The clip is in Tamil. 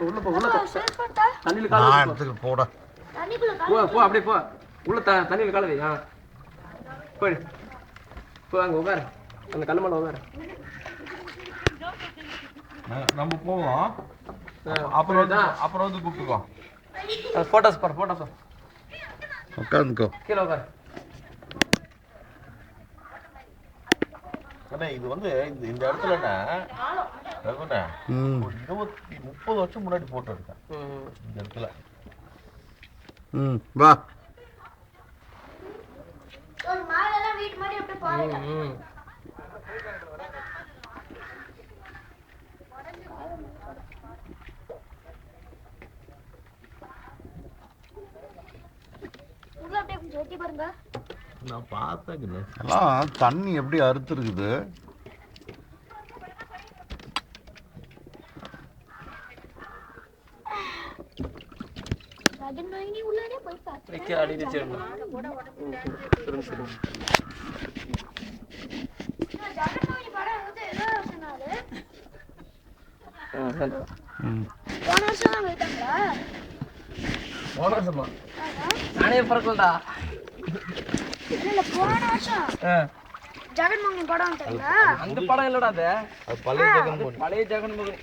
உள்ள போ தண்ணியில கால எடுத்துக்க போடா போ அப்படியே போ உள்ள தண்ணியில கால வை போய் போ அங்க உட்காரு அந்த கல்லு மேல உட்காரு நம்ம போவோம் அப்புறம் வந்து கூப்பிட்டுக்கோ போட்டோஸ் உட்காந்துக்கோ கீழே உட்காரு இது வந்து இந்த இடத்துலண்ணா ரகுண்ணா 30 வருஷம் முன்னாடி போட்டோ எடுத்தேன் இந்த இடத்துல வா நான் பார்த்தேன் தண்ணி எப்படி அறுத்துருக்குது நானே பறக்கலடா ஜெகன்மோகன் படம் அந்த படம் இல்லடா அது பழைய ஜெகன்மோகன் பழைய ஜெகன்மோகன்